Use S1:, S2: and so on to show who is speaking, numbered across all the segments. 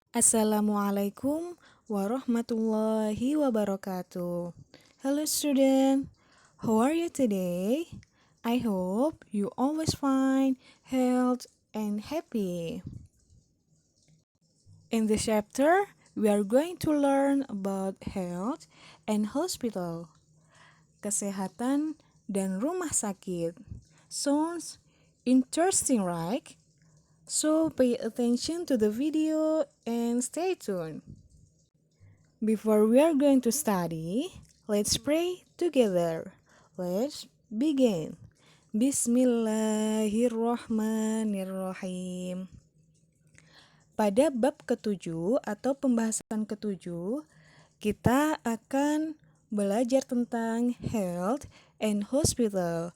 S1: Assalamualaikum warahmatullahi wabarakatuh. Hello student, how are you today? I hope you always fine, health, and happy. In this chapter, we are going to learn about health and hospital, kesehatan dan rumah sakit. Sounds interesting, right? So pay attention to the video and stay tuned. Before we are going to study, let's pray together. Let's begin. Bismillahirrahmanirrahim. Pada bab ketujuh atau pembahasan ketujuh, kita akan belajar tentang health and hospital,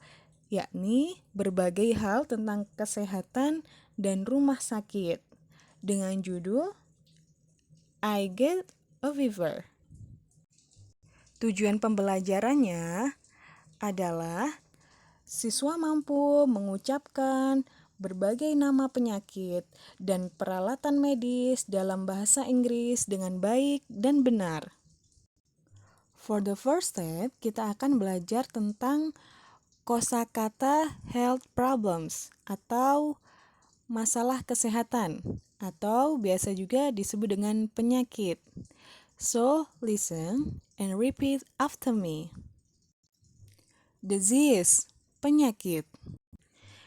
S1: yakni berbagai hal tentang kesehatan dan rumah sakit, dengan judul I Get a Fever. Tujuan pembelajarannya adalah siswa mampu mengucapkan berbagai nama penyakit dan peralatan medis dalam bahasa Inggris dengan baik dan benar. For the first step, kita akan belajar tentang kosakata health problems atau masalah kesehatan, atau biasa juga disebut dengan penyakit. So, listen and repeat after me. Disease, penyakit.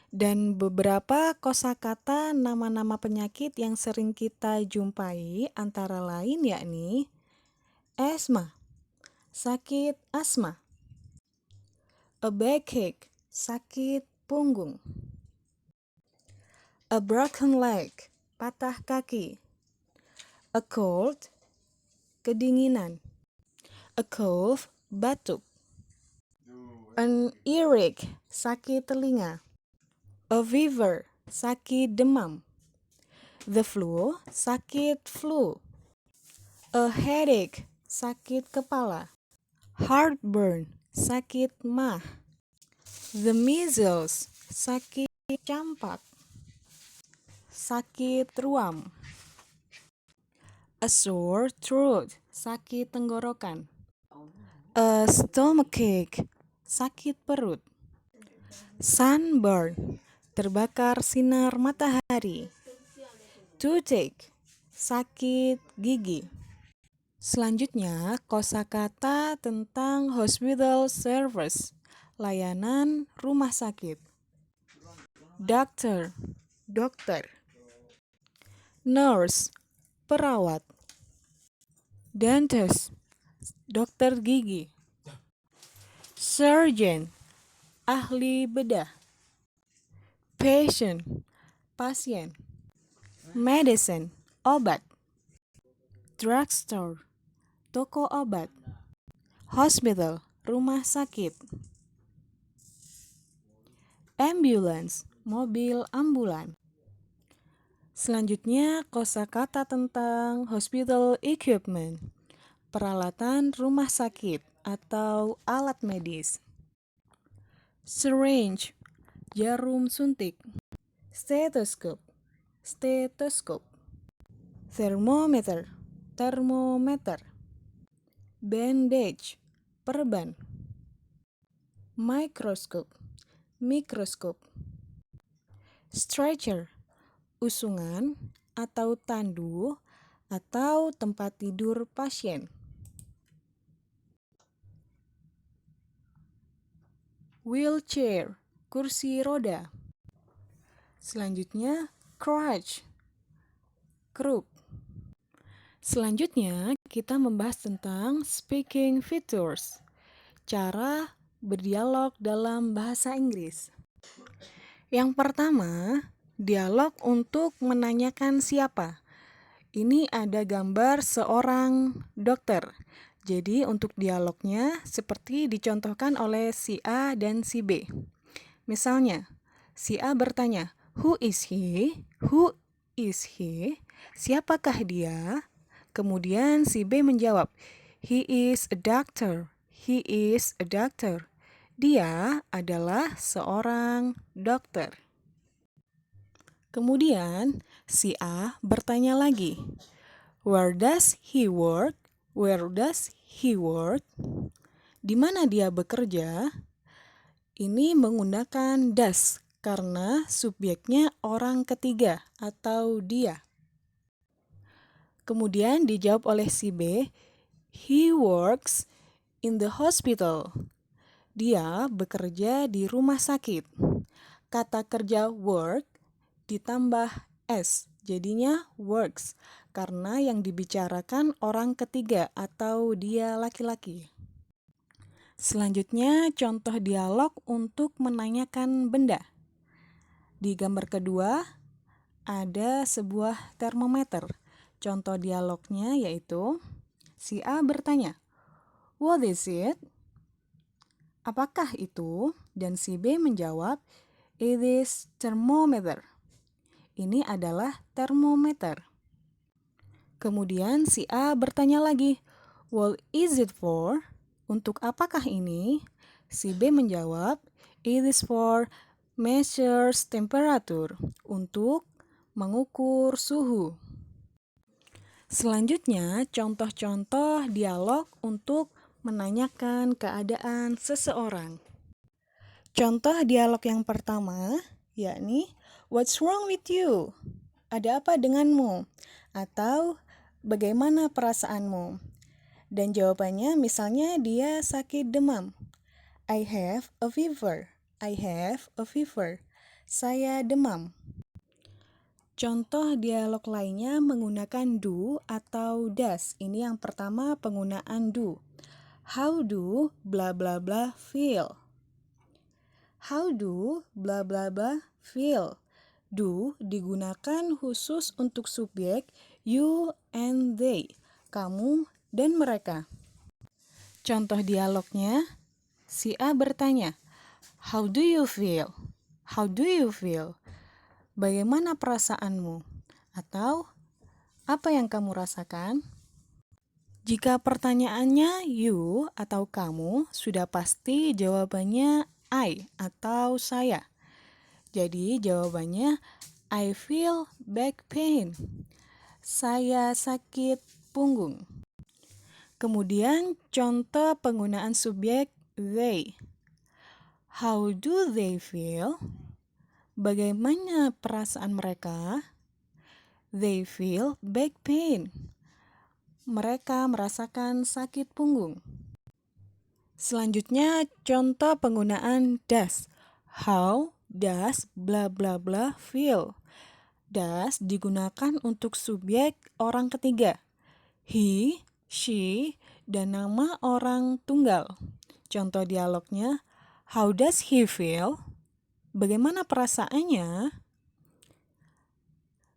S1: Dan beberapa kosakata nama-nama penyakit yang sering kita jumpai antara lain yakni asthma, sakit asma. A backache, sakit punggung. A broken leg, patah kaki. A cold, kedinginan. A cough, batuk. An earache, sakit telinga. A fever, sakit demam. The flu, sakit flu. A headache, sakit kepala. Heartburn, sakit mah. The measles, sakit campak. Sakit ruam. A sore throat, sakit tenggorokan. A stomachache, sakit perut. Sunburn, terbakar sinar matahari. Toothache, sakit gigi. Selanjutnya, kosakata tentang hospital service, layanan rumah sakit. Doctor, dokter. Nurse, perawat. Dentist, dokter gigi. Surgeon, ahli bedah. Patient, pasien. Medicine, obat. Drugstore, toko obat. Hospital, rumah sakit. Ambulance, mobil ambulan. Selanjutnya, kosakata tentang hospital equipment, peralatan rumah sakit atau alat medis. Syringe, jarum suntik. Stethoscope, stetoskop. Thermometer, termometer. Bandage, perban. Microscope, mikroskop. Stretcher, usungan atau tandu atau tempat tidur pasien. Wheelchair, kursi roda. Selanjutnya, crutch, kruk. Selanjutnya, kita membahas tentang speaking features, cara berdialog dalam bahasa Inggris. Yang pertama, dialog untuk menanyakan siapa. Ini ada gambar seorang dokter. Jadi untuk dialognya seperti dicontohkan oleh si A dan si B. Misalnya, si A bertanya, "Who is he? Who is he?" Siapakah dia? Kemudian si B menjawab, "He is a doctor. He is a doctor." Dia adalah seorang dokter. Kemudian si A bertanya lagi, Where does he work? Where does he work? Di mana dia bekerja? Ini menggunakan does karena subjeknya orang ketiga atau dia. Kemudian dijawab oleh si B, he works in the hospital. Dia bekerja di rumah sakit. Kata kerja work ditambah s, jadinya works, karena yang dibicarakan orang ketiga atau dia laki-laki. Selanjutnya, contoh dialog untuk menanyakan benda. Di gambar kedua, ada sebuah termometer. Contoh dialognya yaitu, si A bertanya, "What is it?" Apakah itu? Dan si B menjawab, "It is thermometer." Ini adalah termometer. Kemudian si A bertanya lagi, "What is it for?" Untuk apakah ini? Si B menjawab, "It is for measures temperature." Untuk mengukur suhu. Selanjutnya, contoh-contoh dialog untuk menanyakan keadaan seseorang. Contoh dialog yang pertama, yakni, "What's wrong with you?" Ada apa denganmu? Atau, bagaimana perasaanmu? Dan jawabannya misalnya dia sakit demam. I have a fever. I have a fever. Saya demam. Contoh dialog lainnya menggunakan do atau does. Ini yang pertama penggunaan do. How do bla bla bla feel? How do bla bla bla feel? Do digunakan khusus untuk subjek you and they, kamu dan mereka. Contoh dialognya, si A bertanya, "How do you feel?" How do you feel? Bagaimana perasaanmu? Atau, apa yang kamu rasakan? Jika pertanyaannya you atau kamu, sudah pasti jawabannya I atau saya. Jadi jawabannya I feel back pain. Saya sakit punggung. Kemudian contoh penggunaan subjek they. How do they feel? Bagaimana perasaan mereka? They feel back pain. Mereka merasakan sakit punggung. Selanjutnya contoh penggunaan does. How does bla bla bla feel? Does digunakan untuk subjek orang ketiga. He, she, dan nama orang tunggal. Contoh dialognya, how does he feel? Bagaimana perasaannya?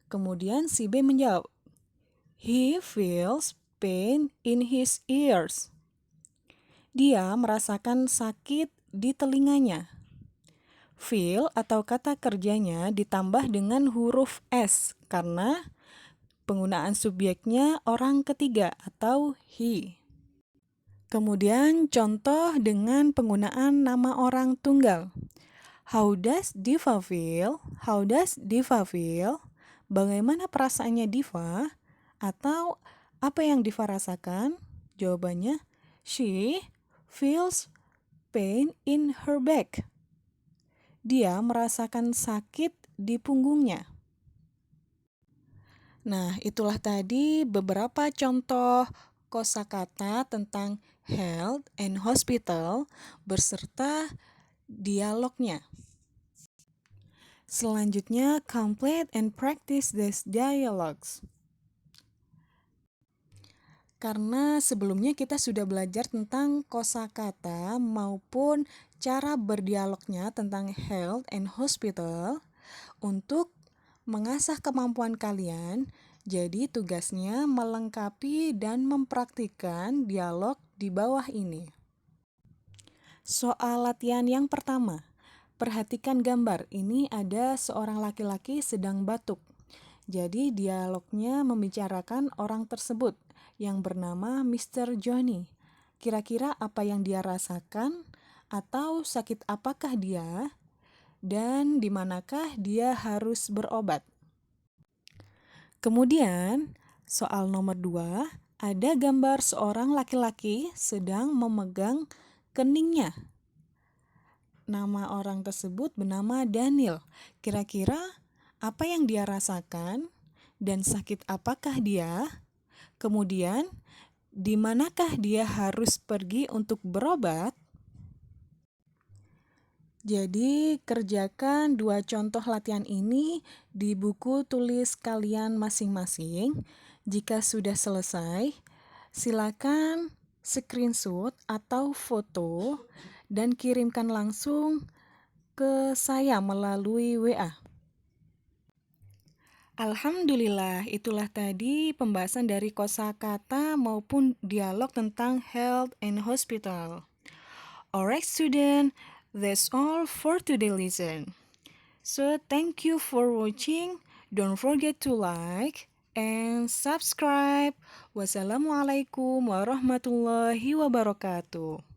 S1: Kemudian si B menjawab, he feels pain in his ears. Dia merasakan sakit di telinganya. Feel atau kata kerjanya ditambah dengan huruf S karena penggunaan subjeknya orang ketiga atau he. Kemudian contoh dengan penggunaan nama orang tunggal. How does Diva feel? How does Diva feel? Bagaimana perasaannya Diva? Atau apa yang Diva rasakan? Jawabannya, she feels pain in her back. Dia merasakan sakit di punggungnya. Nah, itulah tadi beberapa contoh kosakata tentang health and hospital beserta dialognya. Selanjutnya, complete and practice these dialogues. Karena sebelumnya kita sudah belajar tentang kosakata maupun cara berdialognya tentang health and hospital. Untuk mengasah kemampuan kalian, jadi tugasnya melengkapi dan mempraktikkan dialog di bawah ini. Soal latihan yang pertama, perhatikan gambar. Ini ada seorang laki-laki sedang batuk. Jadi dialognya membicarakan orang tersebut yang bernama Mr. Johnny. Kira-kira apa yang dia rasakan atau sakit apakah dia dan di manakah dia harus berobat. Kemudian Soal nomor 2, ada gambar seorang laki-laki sedang memegang keningnya. Nama orang tersebut bernama Daniel. Kira-kira apa yang dia rasakan dan sakit apakah dia? Kemudian, di manakah dia harus pergi untuk berobat? Jadi, kerjakan 2 contoh latihan ini di buku tulis kalian masing-masing. Jika sudah selesai, silakan screenshot atau foto dan kirimkan langsung ke saya melalui WA. Alhamdulillah, itulah tadi pembahasan dari kosakata maupun dialog tentang health and hospital. Alright student, that's all for today lesson. So thank you for watching. Don't forget to like and subscribe. Wassalamualaikum warahmatullahi wabarakatuh.